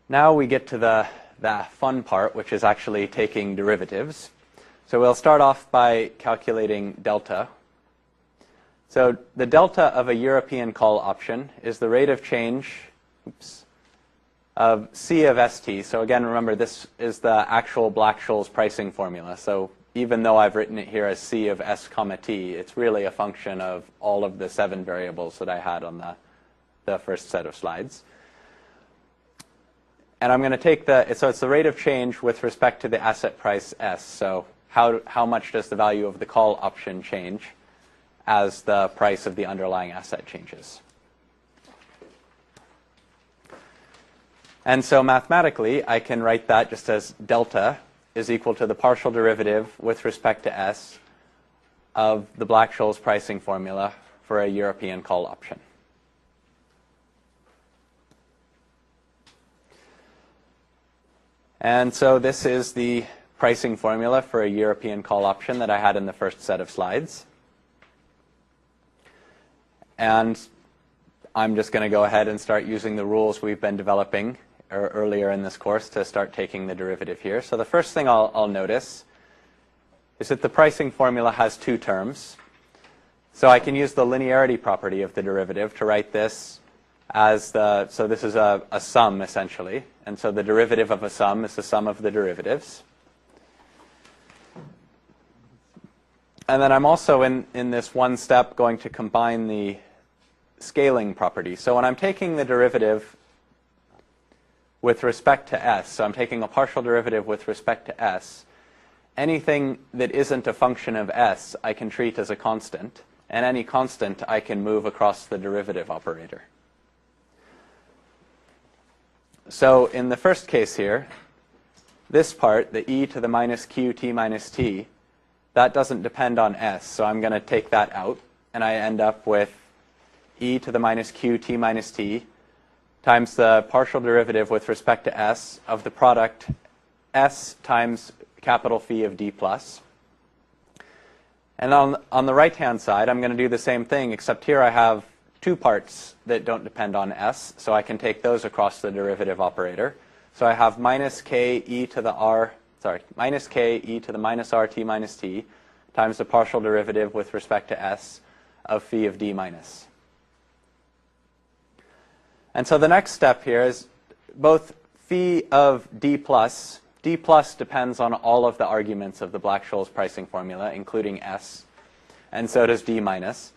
Now we get to the fun part, which is actually taking derivatives. So we'll start off by calculating delta. So the delta of a European call option is the rate of change of C of ST. So again, remember, this is the actual Black-Scholes pricing formula. So even though I've written it here as C of S comma T, it's really a function of all of the 7 variables that I had on the first set of slides. And I'm going to take so it's the rate of change with respect to the asset price S. So how much does the value of the call option change as the price of the underlying asset changes? And so mathematically, I can write that just as delta is equal to the partial derivative with respect to S of the Black-Scholes pricing formula for a European call option. And so this is the pricing formula for a European call option that I had in the first set of slides. And I'm just going to go ahead and start using the rules we've been developing earlier in this course to start taking the derivative here. So the first thing I'll notice is that the pricing formula has 2 terms. So I can use the linearity property of the derivative to write this as so this is a sum essentially. And so the derivative of a sum is the sum of the derivatives. And then I'm also in this one step going to combine the scaling property. So when I'm taking the derivative with respect to S, so I'm taking a partial derivative with respect to S, anything that isn't a function of S I can treat as a constant, and any constant I can move across the derivative operator. So in the first case here, this part, the e to the minus qt minus t, that doesn't depend on S, so I'm going to take that out, and I end up with e to the minus qt minus t times the partial derivative with respect to S of the product S times capital Phi of d plus. And on the right-hand side, I'm going to do the same thing, except here I have 2 parts that don't depend on S, so I can take those across the derivative operator. So I have minus k e to the minus rt minus t times the partial derivative with respect to S of Phi of d minus. And so the next step here is both Phi of d plus depends on all of the arguments of the Black-Scholes pricing formula, including S, and so does d minus.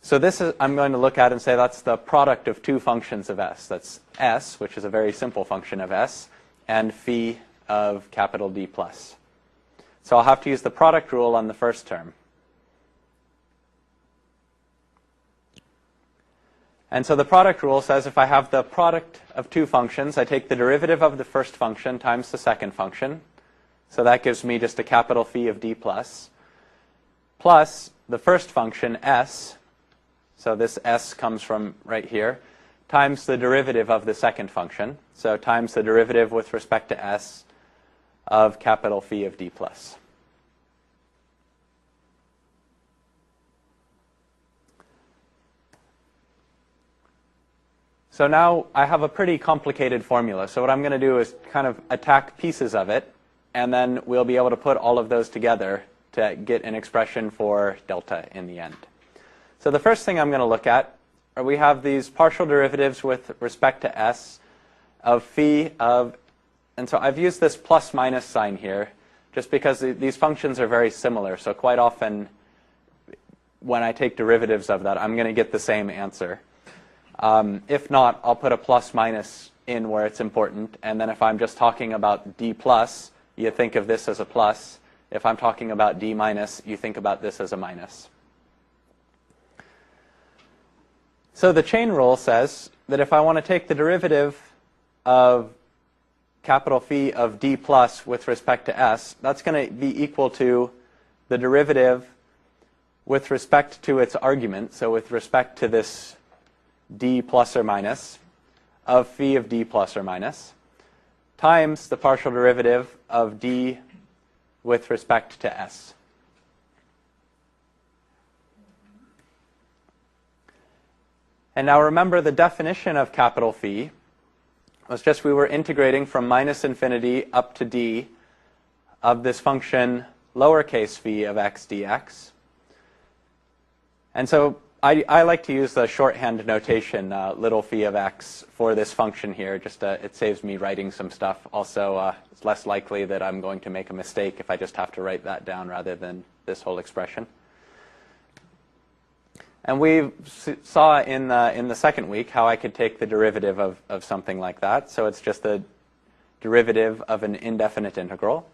So this is, I'm going to look at and say that's the product of 2 functions of S. That's S, which is a very simple function of S, and Phi of capital D plus. So I'll have to use the product rule on the first term. And so the product rule says if I have the product of 2 functions, I take the derivative of the first function times the second function. So that gives me just a capital Phi of d plus the first function, S, so this S comes from right here, times the derivative of the second function, so times the derivative with respect to S of capital Phi of d plus. So now I have a pretty complicated formula. So what I'm going to do is kind of attack pieces of it, and then we'll be able to put all of those together to get an expression for delta in the end. So the first thing I'm going to look at are we have these partial derivatives with respect to S of Phi of, and so I've used this plus minus sign here just because these functions are very similar. So quite often when I take derivatives of that, I'm going to get the same answer. If not, I'll put a plus minus in where it's important, and then if I'm just talking about d plus, you think of this as a plus. If I'm talking about d minus, you think about this as a minus. So the chain rule says that if I want to take the derivative of capital Phi of d plus with respect to S, that's going to be equal to the derivative with respect to its argument, so with respect to this d plus or minus, of Phi of d plus or minus, times the partial derivative of d with respect to S. And now remember the definition of capital Phi was just we were integrating from minus infinity up to d of this function lowercase v of x dx. And so I like to use the shorthand notation, little phi of x, for this function here. Just it saves me writing some stuff. Also, it's less likely that I'm going to make a mistake if I just have to write that down rather than this whole expression. And we saw in the second week how I could take the derivative of something like that. So it's just the derivative of an indefinite integral.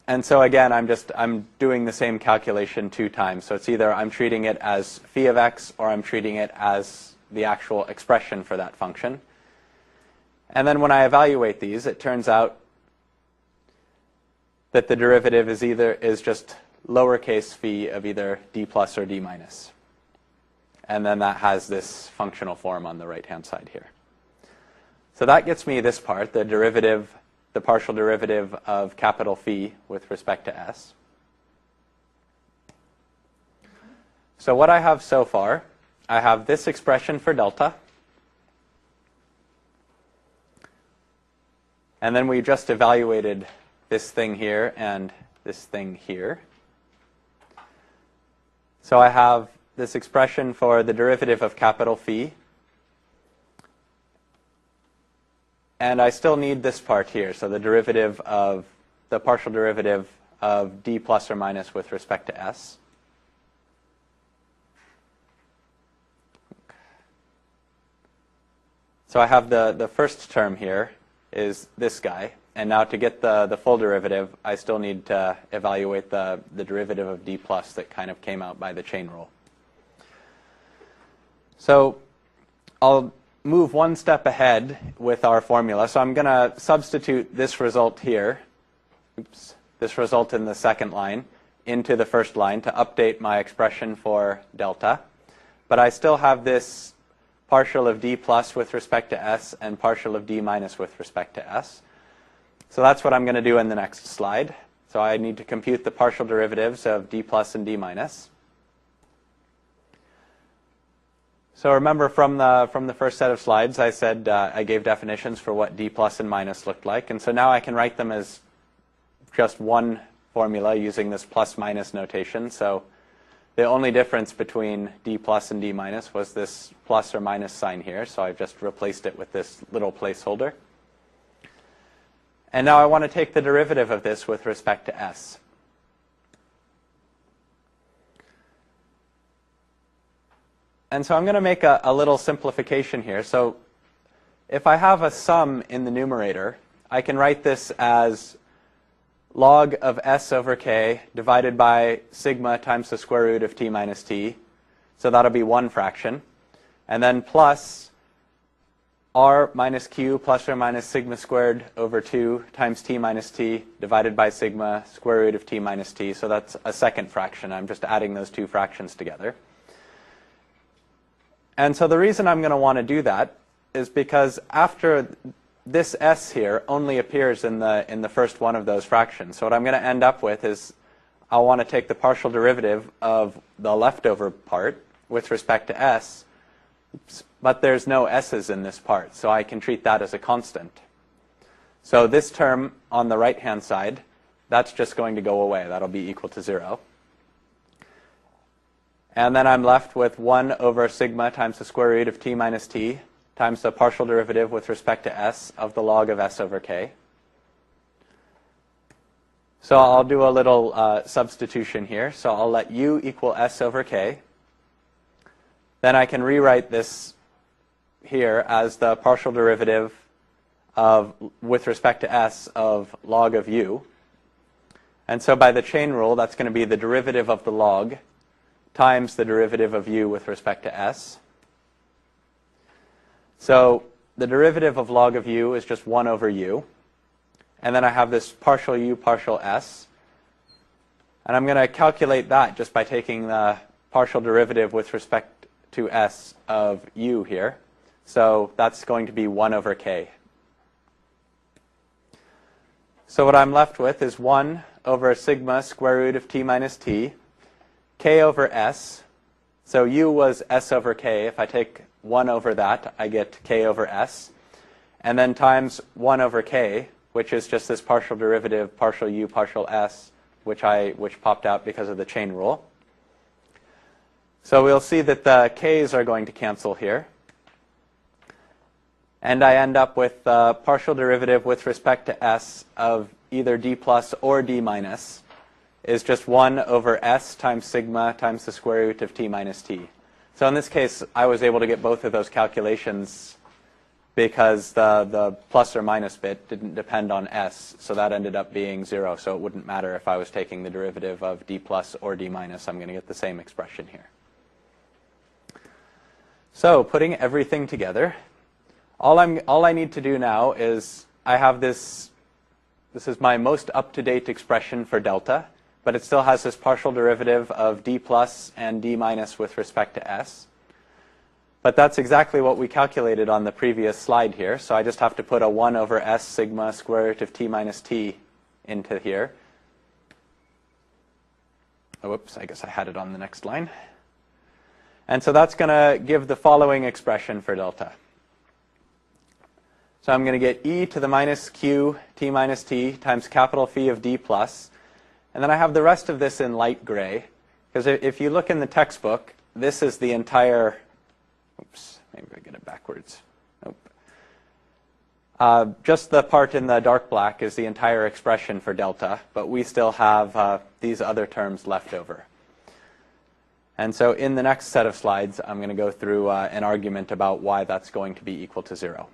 And so again, I'm doing the same calculation 2 times. So it's either I'm treating it as phi of x or I'm treating it as the actual expression for that function. And then when I evaluate these, it turns out that the derivative is just lowercase phi of either d plus or d minus. And then that has this functional form on the right-hand side here. So that gets me this part, the partial derivative of capital phi with respect to s. So what I have so far, I have this expression for delta. And then we just evaluated this thing here and this thing here. So I have this expression for the derivative of capital phi. And I still need this part here, so the partial derivative of d plus or minus with respect to s. So I have the first term here is this guy. And now to get the full derivative, I still need to evaluate the derivative of d plus that kind of came out by the chain rule. So I'll move one step ahead with our formula. So I'm going to substitute this result here, this result in the second line, into the first line to update my expression for delta. But I still have this partial of d plus with respect to s and partial of d minus with respect to s. So that's what I'm going to do in the next slide. So I need to compute the partial derivatives of d plus and d minus. So remember from the first set of slides, I said I gave definitions for what d plus and minus looked like. And so now I can write them as just one formula using this plus minus notation. So the only difference between d plus and d minus was this plus or minus sign here. So I've just replaced it with this little placeholder. And now I want to take the derivative of this with respect to s. And so I'm going to make a little simplification here. So if I have a sum in the numerator, I can write this as log of s over k divided by sigma times the square root of t minus t. So that'll be one fraction. And then plus r minus q plus or minus sigma squared over 2 times t minus t divided by sigma square root of t minus t. So that's a second fraction. I'm just adding those two fractions together. And so the reason I'm going to want to do that is because after this s here only appears in the first one of those fractions. So what I'm going to end up with is I'll want to take the partial derivative of the leftover part with respect to s, but there's no s's in this part, so I can treat that as a constant. So this term on the right-hand side, that's just going to go away. That'll be equal to 0. And then I'm left with 1 over sigma times the square root of t minus t times the partial derivative with respect to s of the log of s over k. So I'll do a little substitution here. So I'll let u equal s over k. Then I can rewrite this here as the partial derivative of, with respect to s, of log of u. And so by the chain rule, that's going to be the derivative of the log times the derivative of u with respect to s. So the derivative of log of u is just 1 over u. And then I have this partial u partial s. And I'm going to calculate that just by taking the partial derivative with respect to s of u here. So that's going to be 1 over k. So what I'm left with is 1 over sigma square root of t minus t, k over s, So u was s over k. If I take 1 over that, I get k over s. And then times 1 over k, which is just this partial derivative, partial u, partial s, which popped out because of the chain rule. So we'll see that the k's are going to cancel here. And I end up with the partial derivative with respect to s of either d plus or d minus is just 1 over s times sigma times the square root of t minus t. So in this case, I was able to get both of those calculations because the plus or minus bit didn't depend on s, so that ended up being 0. So it wouldn't matter if I was taking the derivative of d plus or d minus. I'm going to get the same expression here. So putting everything together, all I need to do now is I have this is my most up-to-date expression for delta, but it still has this partial derivative of d plus and d minus with respect to s. But that's exactly what we calculated on the previous slide here, so I just have to put a 1 over s sigma square root of t minus t into here. Oh, whoops, I guess I had it on the next line. And so that's going to give the following expression for delta. So I'm going to get e to the minus q t minus t times capital phi of d plus. And then I have the rest of this in light gray. Because if you look in the textbook, this is the entire... Oops, maybe I get it backwards. Nope. Just the part in the dark black is the entire expression for delta. But we still have these other terms left over. And so in the next set of slides, I'm going to go through an argument about why that's going to be equal to 0.